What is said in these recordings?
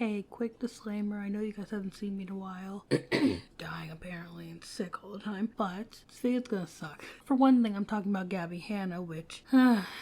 Hey, quick disclaimer, I know you guys haven't seen me in a while. Dying apparently and sick all the time, but this video's gonna suck. For one thing, I'm talking about Gabbie Hanna, which,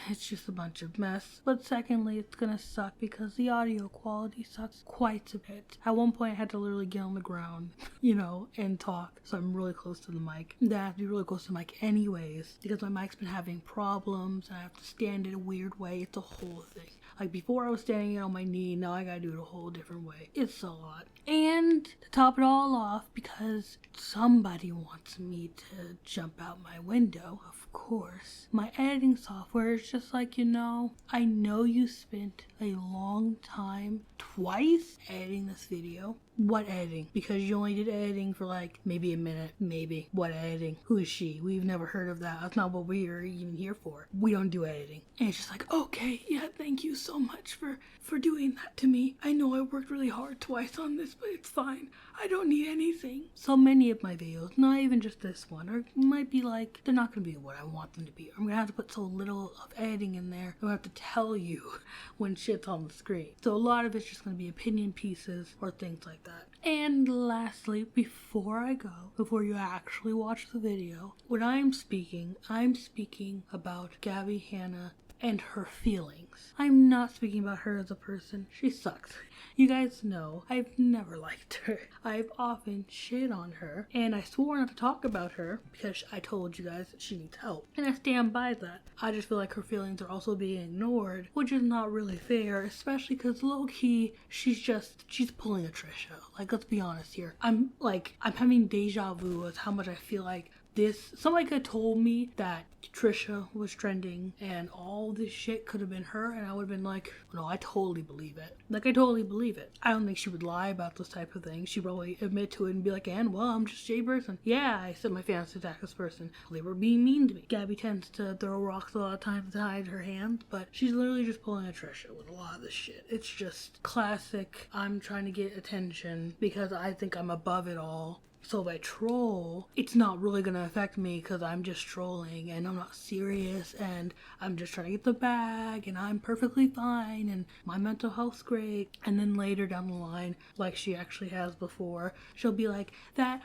it's just a bunch of mess. But secondly, it's gonna suck because the audio quality sucks quite a bit. At one point, I had to literally get on the ground, and talk, so I'm really close to the mic. I have to be really close to the mic anyways, because my mic's been having problems, and I have to stand in a weird way. It's a whole thing. Like, before I was standing on my knee, now I gotta do it a whole different way. It's a lot. And to top it all off, because somebody wants me to jump out my window, of course, my editing software is just like, I know you spent a long time twice editing this video. What editing? Because you only did editing for like maybe a minute, maybe. What editing? Who is she? We've never heard of that. That's not what we are even here for. We don't do editing. And it's just like, okay, yeah, thank you so much for doing that to me. I know I worked really hard twice on this, but it's fine. I don't need anything. So many of my videos, not even just this one, or might be like, they're not going to be what I want them to be. I'm going to have to put so little of editing in there. I'm going to have to tell you when shit's on the screen. So a lot of it's just going to be opinion pieces or things like that. And lastly, before you actually watch the video, when I'm speaking about Gabbie Hanna and her feelings. I'm not speaking about her as a person. She sucks. You guys know I've never liked her. I've often shit on her, and I swore not to talk about her because I told you guys that she needs help. And I stand by that. I just feel like her feelings are also being ignored, which is not really fair, especially because low-key, she's pulling a Trisha. Like, let's be honest here. I'm having deja vu as how much I feel like somebody could have told me that Trisha was trending and all this shit could have been her, and I would have been like, no, I totally believe it. I totally believe it. I don't think she would lie about this type of thing. She'd probably admit to it and be like, I'm just Jay person. Yeah, I said my fans attack this person. They were being mean to me. Gabbie tends to throw rocks a lot of times to hide her hand, but she's literally just pulling a Trisha with a lot of this shit. It's just classic, I'm trying to get attention because I think I'm above it all. So if I troll, it's not really going to affect me because I'm just trolling and I'm not serious and I'm just trying to get the bag and I'm perfectly fine and my mental health's great. And then later down the line, like she actually has before, she'll be like,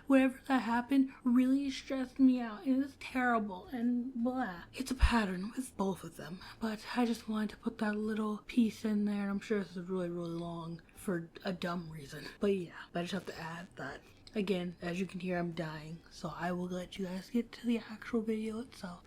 whatever that happened really stressed me out and it's terrible and blah. It's a pattern with both of them. But I just wanted to put that little piece in there, and I'm sure this is really, really long for a dumb reason. But yeah, I just have to add that. Again, as you can hear, I'm dying, so I will let you guys get to the actual video itself.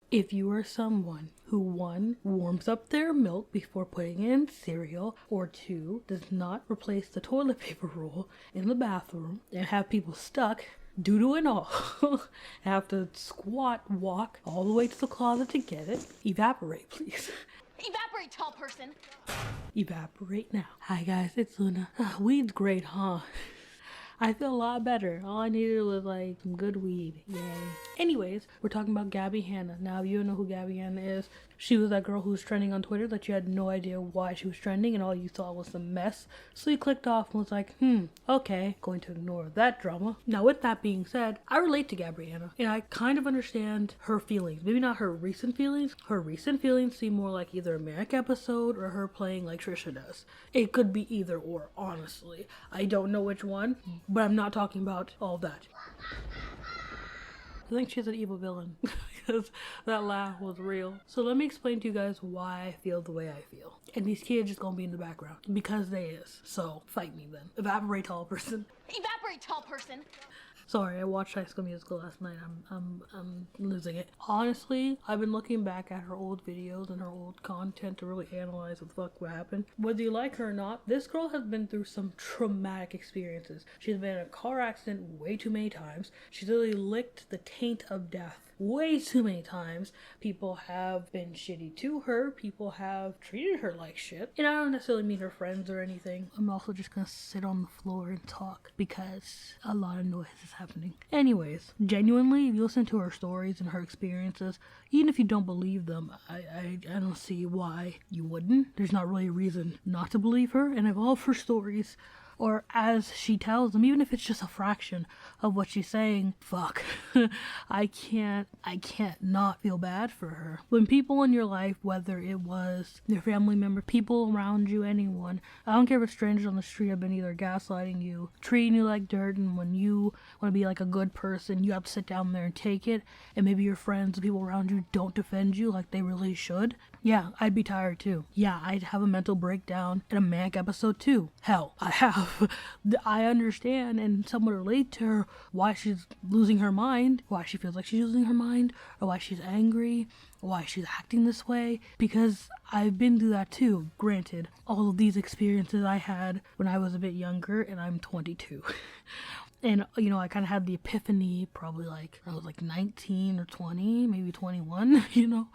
If you are someone who 1. Warms up their milk before putting it in cereal, or 2. Does not replace the toilet paper roll in the bathroom and have people stuck due to it all, have to walk all the way to the closet to get it, evaporate, please. Evaporate, tall person. Evaporate now. Hi guys, it's Luna. Weed's great, huh? I feel a lot better. All I needed was some good weed. Yay. Anyways, we're talking about Gabbie Hanna. Now, you know who Gabbie Hanna is. She was that girl who was trending on Twitter that you had no idea why she was trending and all you saw was the mess. So you clicked off and was like, okay, going to ignore that drama. Now, with that being said, I relate to Gabbie Hanna and I kind of understand her feelings. Maybe not her recent feelings. Her recent feelings seem more like either a Manic episode or her playing like Trisha does. It could be either or, honestly. I don't know which one, but I'm not talking about all that. I think she's an evil villain because that laugh was real. So let me explain to you guys why I feel the way I feel. And these kids just gonna be in the background because they is. So fight me then. Evaporate, tall person. Evaporate, tall person. Sorry, I watched High School Musical last night. I'm losing it. Honestly, I've been looking back at her old videos and her old content to really analyze what happened. Whether you like her or not, this girl has been through some traumatic experiences. She's been in a car accident way too many times. She's literally licked the taint of death way too many times. People have been shitty to her. People have treated her like shit. And I don't necessarily mean her friends or anything. I'm also just gonna sit on the floor and talk because a lot of noise is happening. Anyways, genuinely, if you listen to her stories and her experiences, even if you don't believe them, I don't see why you wouldn't. There's not really a reason not to believe her. And if all of her stories or as she tells them, even if it's just a fraction of what she's saying, fuck, I can't not feel bad for her. When people in your life, whether it was your family member, people around you, anyone, I don't care if it's strangers on the street, have been either gaslighting you, treating you like dirt, and when you want to be like a good person, you have to sit down there and take it, and maybe your friends, the people around you don't defend you like they really should. Yeah, I'd be tired too. Yeah, I'd have a mental breakdown in a manic episode too. Hell, I have. I understand and somewhat relate to her why she's losing her mind, why she feels like she's losing her mind, or why she's angry, or why she's acting this way, because I've been through that too. Granted, all of these experiences I had when I was a bit younger, and I'm 22. And, you know, I kind of had the epiphany probably like, I was like 19 or 20, maybe 21, you know.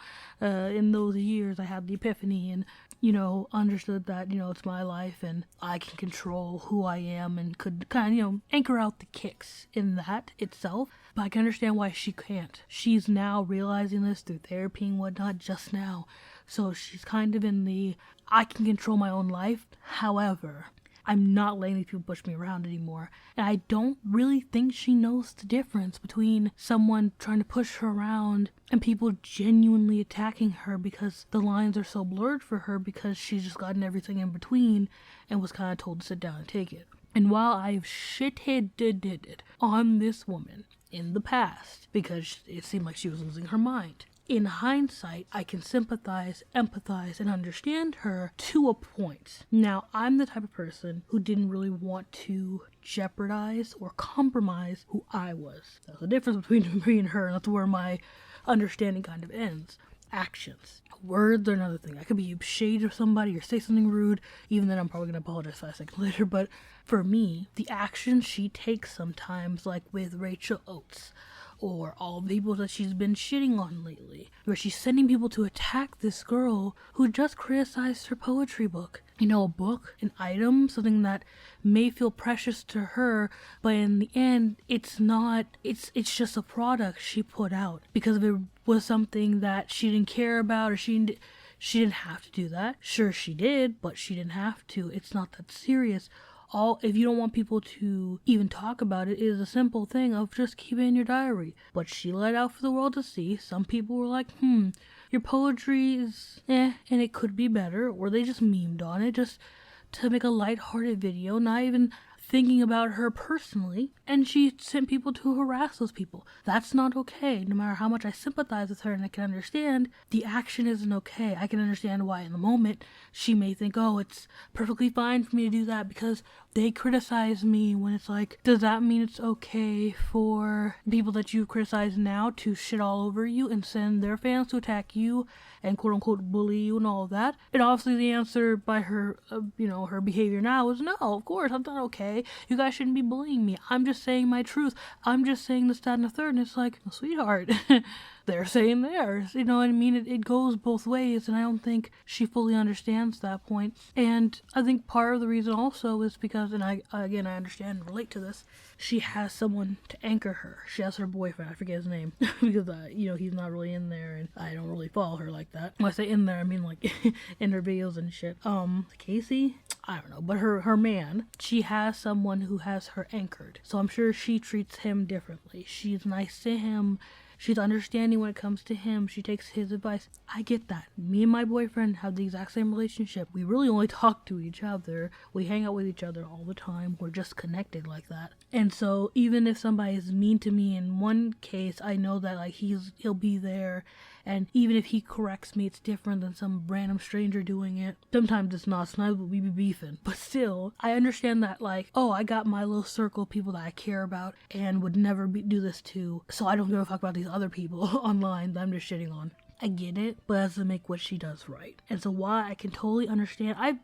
In those years, I had the epiphany and, you know, understood that, you know, it's my life and I can control who I am and could kind of, you know, anchor out the kicks in that itself. But I can understand why she can't. She's now realizing this through therapy and whatnot just now. So she's kind of in the, I can control my own life. However, I'm not letting these people push me around anymore. And I don't really think she knows the difference between someone trying to push her around and people genuinely attacking her because the lines are so blurred for her because she's just gotten everything in between and was kind of told to sit down and take it. And while I've shit-headed on this woman in the past because it seemed like she was losing her mind, in hindsight, I can sympathize, empathize, and understand her to a point. Now, I'm the type of person who didn't really want to jeopardize or compromise who I was. That's the difference between me and her, and that's where my understanding kind of ends. Actions. Words are another thing. I could be shade of somebody or say something rude, even then I'm probably going to apologize 5 seconds later, but for me, the actions she takes sometimes, like with Rachel Oates, or all the people that she's been shitting on lately, where she's sending people to attack this girl who just criticized her poetry book. You know, a book, an item, something that may feel precious to her, but in the end, it's not, it's just a product she put out because if it was something that she didn't care about or she didn't have to do that. Sure, she did, but she didn't have to. It's not that serious. If you don't want people to even talk about it, it is a simple thing of just keep it in your diary. But she let out for the world to see. Some people were like, your poetry is and it could be better, or they just memed on it just to make a lighthearted video, not even thinking about her personally, and she sent people to harass those people. That's not okay. No matter how much I sympathize with her and I can understand, the action isn't okay. I can understand why in the moment she may think, oh, it's perfectly fine for me to do that because they criticize me, when it's like, does that mean it's okay for people that you criticize now to shit all over you and send their fans to attack you and quote unquote bully you and all of that? And obviously the answer by her, her behavior now is no, of course, that's not okay. You guys shouldn't be bullying me. I'm just saying my truth. I'm just saying this, that, and the third. And it's like, oh, sweetheart, they're saying theirs. You know what I mean? It goes both ways, and I don't think she fully understands that point. And I think part of the reason also is because, and I understand and relate to this, she has someone to anchor her. She has her boyfriend, I forget his name, because, he's not really in there, and I don't really follow her like that. When I say in there, I mean like in her videos and shit. Casey? I don't know, but her man, she has someone who has her anchored. So I'm sure she treats him differently. She's nice to him. She's understanding when it comes to him. She takes his advice. I get that. Me and my boyfriend have the exact same relationship. We really only talk to each other. We hang out with each other all the time. We're just connected like that. And so even if somebody is mean to me in one case, I know that like he'll be there. And even if he corrects me, it's different than some random stranger doing it. Sometimes it's not. Sometimes we be beefing. But still, I understand that like, oh, I got my little circle of people that I care about and would never do this to. So I don't give a fuck about these other people online that I'm just shitting on. I get it, but it doesn't make what she does right. And so why I can totally understand. I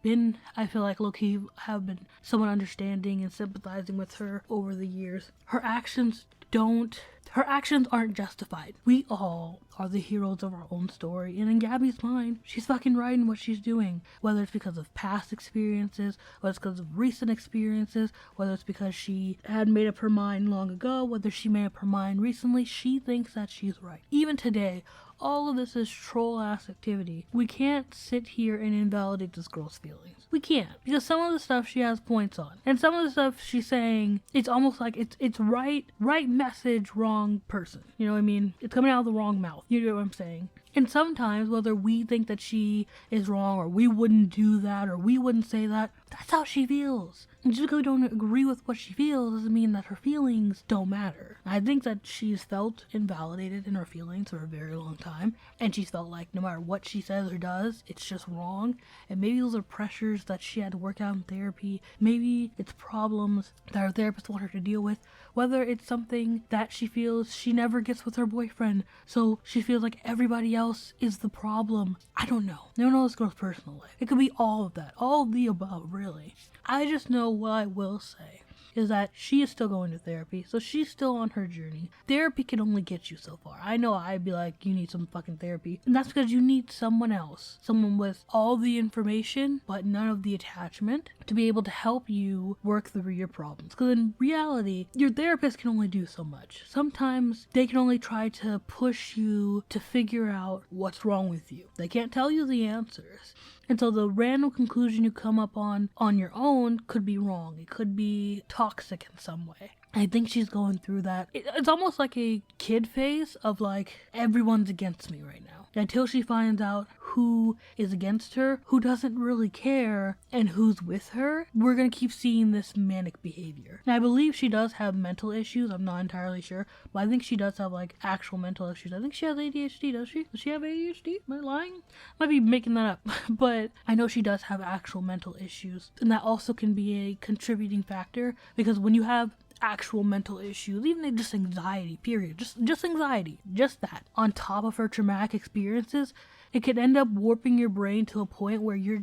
feel like low-key have been somewhat understanding and sympathizing with her over the years. Her actions aren't justified. We all are the heroes of our own story, and in Gabbie's mind, she's fucking right in what she's doing. Whether it's because of past experiences, whether it's because of recent experiences, whether it's because she had made up her mind long ago, whether she made up her mind recently, she thinks that she's right. Even today, all of this is troll ass activity. We can't sit here and invalidate this girl's feelings. We can't, because some of the stuff she has points on, and some of the stuff she's saying, it's almost like it's right message, wrong person. You know what I mean? It's coming out of the wrong mouth. You know what I'm saying? And sometimes, whether we think that she is wrong, or we wouldn't do that, or we wouldn't say that, that's how she feels. And just because we don't agree with what she feels doesn't mean that her feelings don't matter. I think that she's felt invalidated in her feelings for a very long time, and she's felt like no matter what she says or does, it's just wrong. And maybe those are pressures that she had to work out in therapy. Maybe it's problems that her therapist want her to deal with. Whether it's something that she feels she never gets with her boyfriend, so she feels like everybody else is the problem. I don't know. I don't know this girl's personal life. It could be all of that. All of the above, really. I just know what I will say is that she is still going to therapy, so she's still on her journey. Therapy can only get you so far. I know I'd be like, you need some fucking therapy, and that's because you need someone else, someone with all the information but none of the attachment, to be able to help you work through your problems. Because in reality, your therapist can only do so much. Sometimes they can only try to push you to figure out what's wrong with you. They can't tell you the answers. And so the random conclusion you come up on your own could be wrong. It could be toxic in some way. I think she's going through that. It's almost like a kid phase of like, everyone's against me right now. Until she finds out who is against her, who doesn't really care, and who's with her, we're going to keep seeing this manic behavior. And I believe she does have mental issues. I'm not entirely sure, but I think she does have like actual mental issues. I think she has ADHD, does she? Does she have ADHD? Am I lying? Might be making that up, but I know she does have actual mental issues. And that also can be a contributing factor, because when you have actual mental issues, even just anxiety, period, just anxiety, just that, on top of her traumatic experiences, it could end up warping your brain to a point where you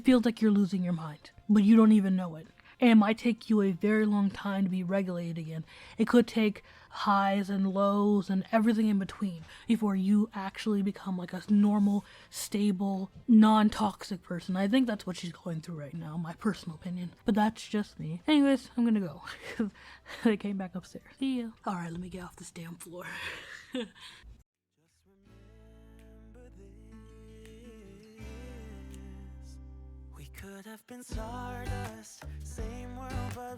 feel like you're losing your mind, but you don't even know it. And it might take you a very long time to be regulated again. It could take highs and lows and everything in between before you actually become like a normal, stable, non-toxic person. I think that's what she's going through right now, my personal opinion. But that's just me. Anyways, I'm gonna go. They came back upstairs. See ya. Alright, let me get off this damn floor. We could have been stardust, same world but